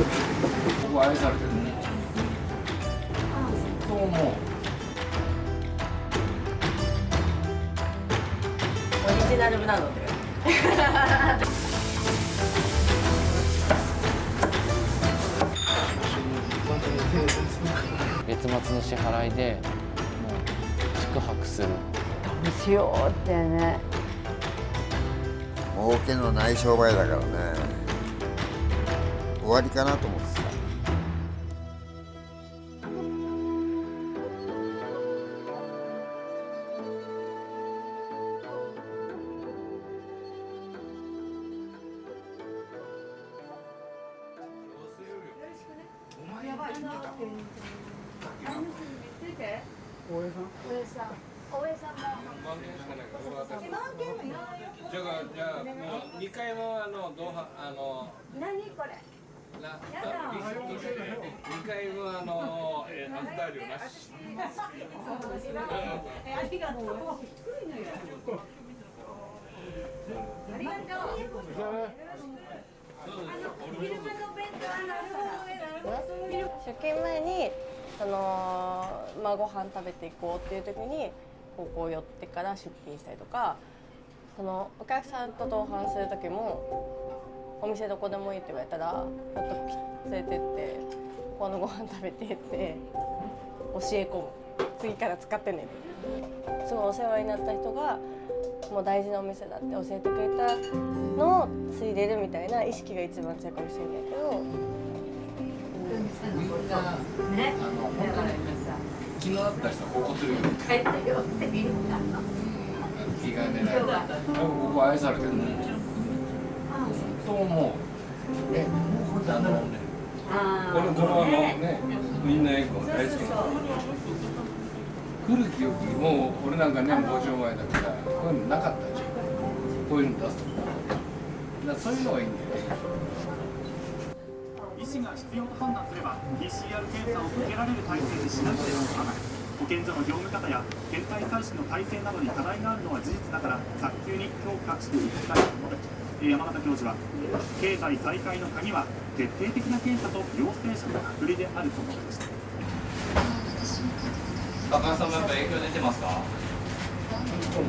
ここ愛されてるね。どうも。オリジナルブランドって月末の支払いでもう宿泊する。どうしようってね。儲けのない商売だからね、終わりかなと思ってた。じゃあもう2階のドハ何これ。リセットして2階の預かり料なし。ありがとう。ありがとう。出勤前にご飯食べていこうっていう時にここ寄ってから出勤したりとか、お客さんと同伴する時もお店どこでもいいって言われたらちょっと連れてってこのご飯食べてって教え込む。次から使ってね。すごいお世話になった人がもう大事なお店だって教えてくれたのを継いでるみたいな意識が一番強いかもしれないけど。みんな本当に気の合った人はここ連れて帰ったよって見るんだ。気が寝ない。ここ愛されてるね。どうも。ね、このドラマね、みんな英語大好きなの。来る記憶、もう俺なんかね、50前だからこういうのなかったでしょ。こういうの出すとか。そういうのがいいんだよね。医師が必要と判断すれば PCR 検査を受けられる体制にしなければならない。保健所の業務方や検体採取の体制などに課題があるのは事実だから早急に強化していきたいと述べ、山形教授は経済再開の鍵は徹底的な検査と陽性者の隔離であると述べました。高橋さんもやっぱ影響出てますか？出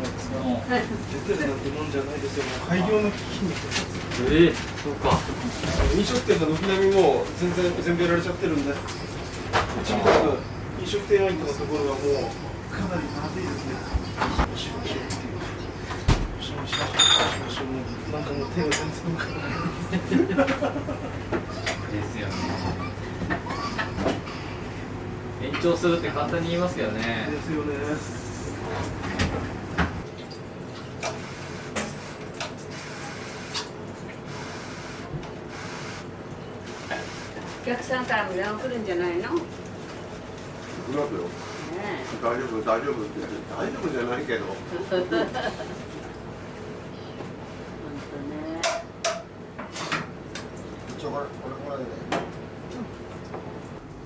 てるなんてもんじゃないですよ。開業の危機に。そうか。飲食店の軒並みもう全部やられちゃってるんで、うちみたいな飲食店相手のところはもうかなりまずいですね。おしましょうっていう。おしましょう。なんかもう手が全然動かない。ですよね。延長するって簡単に言いますけどね。ですよね。お客さんからも電話来るんじゃないの？来ますよ。大丈夫って大丈夫じゃないけど。本当ね。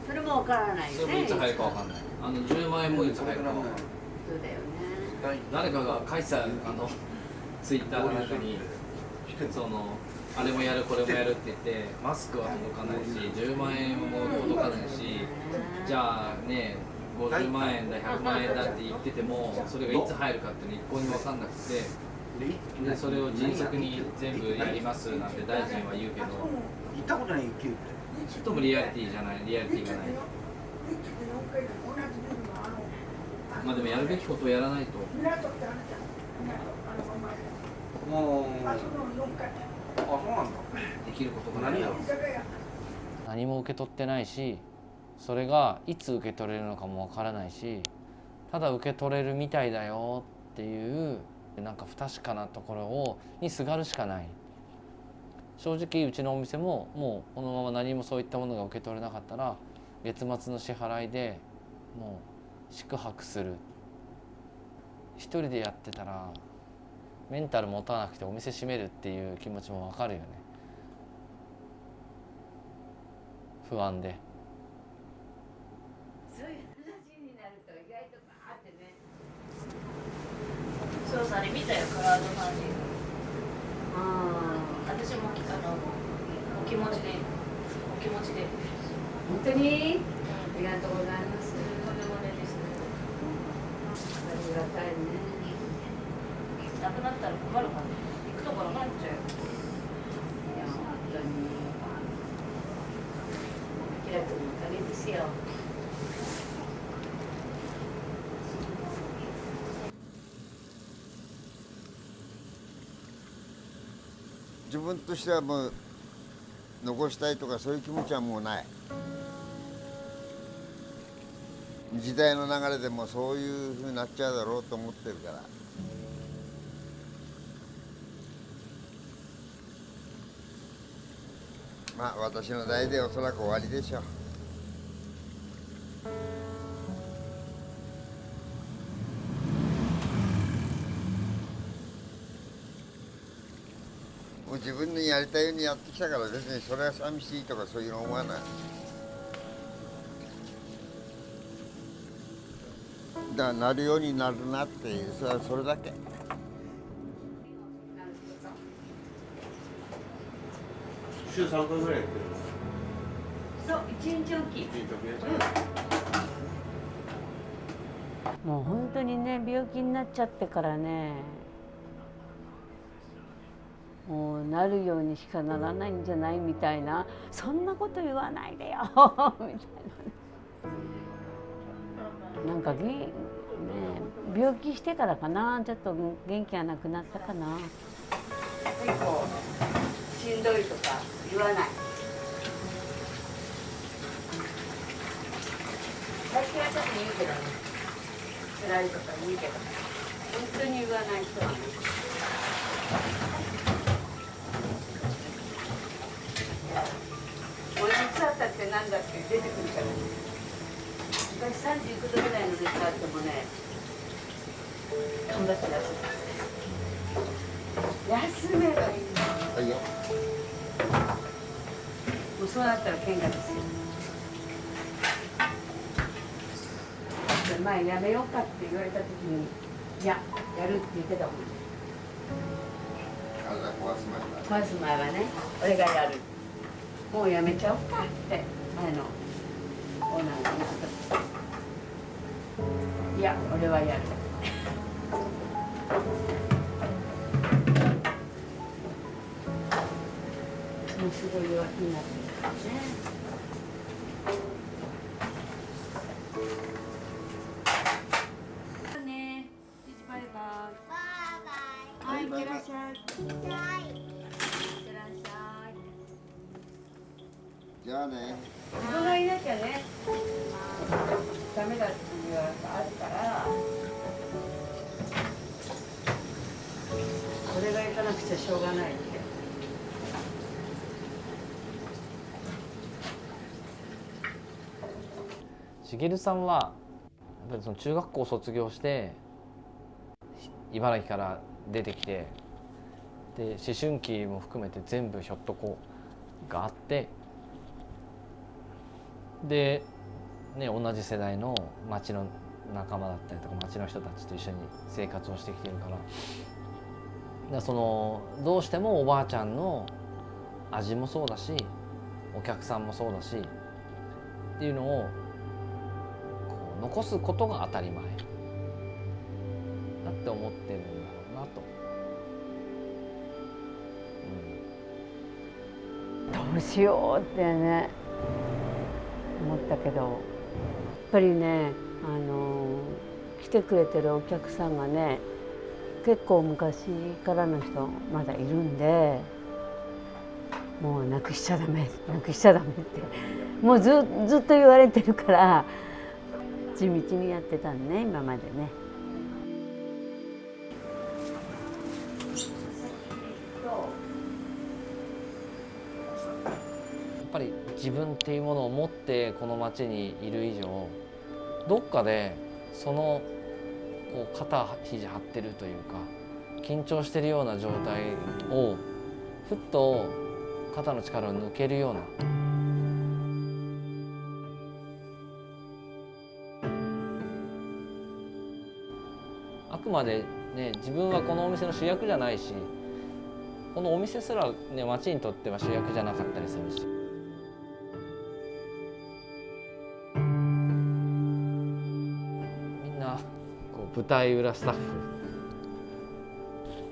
それもわからないよね。それもいつ入るかわかんない。10万円もいつ入るかわかんない。そうだよね。誰かが書いてたツイッターの中にあれもやるこれもやるって言ってマスクは届かないし10万円も届かないし、じゃあね50万円だ100万円だって言っててもそれがいつ入るかっていうの一向に分かんなくて、でそれを迅速に全部やりますなんて大臣は言うけど、行ったことないよ、9ちょっともリアリティじゃない、リアリティがない。まあでもやるべきことをやらないと。もうそうなんだ。できることがないだろう。何も受け取ってないし、それがいつ受け取れるのかもわからないし、ただ受け取れるみたいだよっていうなんか不確かなところにすがるしかない。正直うちのお店ももうこのまま何もそういったものが受け取れなかったら月末の支払いでもう宿泊する。一人でやってたらメンタル持たなくてお店閉めるっていう気持ちもわかるよね。不安で。そういう話になると意外とバーってね。そうそう、あれ見たよ、クラウドファンディング。私もお気持ちで当にありがとうございます。とんでもないです。ありがたいね。なくなったら困るから行くところなっちゃう。いや本当にあきらくんのおかげですよ。自分としてはもう残したいとかそういう気持ちはもうない。時代の流れでもそういうふうになっちゃうだろうと思ってるから。まあ私の代でおそらく終わりでしょう。もう自分のやりたいようにやってきたから別にそれは寂しいとかそういうの思わない。だからなるようになるなっていうそれだけ。週3回ぐらいやってるそう1日おき。もう本当にね病気になっちゃってからね、もうなるようにしかならないんじゃないみたいな、そんなこと言わないでよみたいな。なんかね病気してからかな、ちょっと元気がなくなったかな。結構しんどいとか言わない。最近はちょっと言うけどね、辛いとか言うけど、本当に言わない人はね。もう熱あったってなんだって出てくるからね。昔39度ぐらいの熱あってもね、頑張って休めばいいんだよ。はいよ。もうそうなったら喧嘩ですよ。前やめようかって言われた時に、いや、やるって言ってたもん。体壊す前だ。壊す前はね、俺がやる。もうやめちゃおうかって前のオーナーが言ってた。いや、俺はやる。もうすごい弱気になってるからね。はい、いってらっしゃい。いってらっしゃい。じゃあね。自分がいなきゃね、ダメだっていうのがあるから、これが行かなくちゃしょうがないって。茂さんはやっぱりその中学校を卒業して茨城から出てきて、で思春期も含めて全部ひょっとこがあって、で、ね、同じ世代の町の仲間だったりとか町の人たちと一緒に生活をしてきてるから、そのどうしてもおばあちゃんの味もそうだしお客さんもそうだしっていうのを残すことが当たり前だって思ってるんだろうなと、どうしようってね思ったけど、やっぱりね来てくれてるお客さんがね結構昔からの人まだいるんで、もうなくしちゃダメなくしちゃダメってもうずっと言われてるから、地道にやってたんね今までね。やっぱり自分っていうものを持ってこの町にいる以上、どっかでそのこう肩肘張ってるというか緊張してるような状態をふっと肩の力を抜けるような、あくまでね自分はこのお店の主役じゃないし、このお店すらね町にとっては主役じゃなかったりするし、舞台裏スタッフ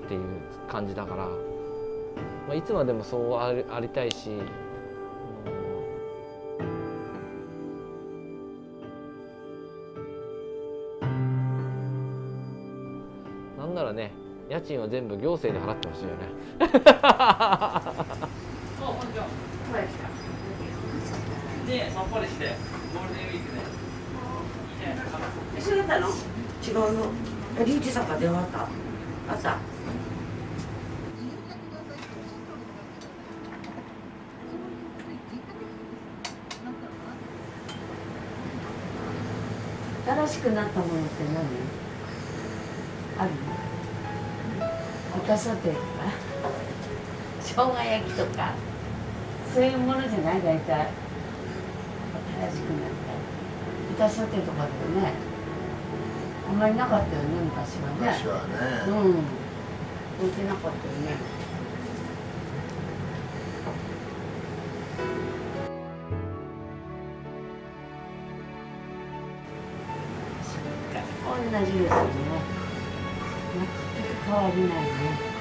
っていう感じだから、まあ、いつまでもそうありたいし、なんならね、家賃は全部行政で払ってほしいよね。ね、さっぱりしてゴールデンウィークで一緒だったの？違うの。リーチさんから電話あった？あった。新しくなったものって何？あるの？豚ソテーとか生姜焼きとかそういうものじゃない？大体新しくなった豚ソテーとかってね、あんまりなかったよね、昔はね。昔はね。うん、置いてなかったよね。同じですよね。全く変わりないね。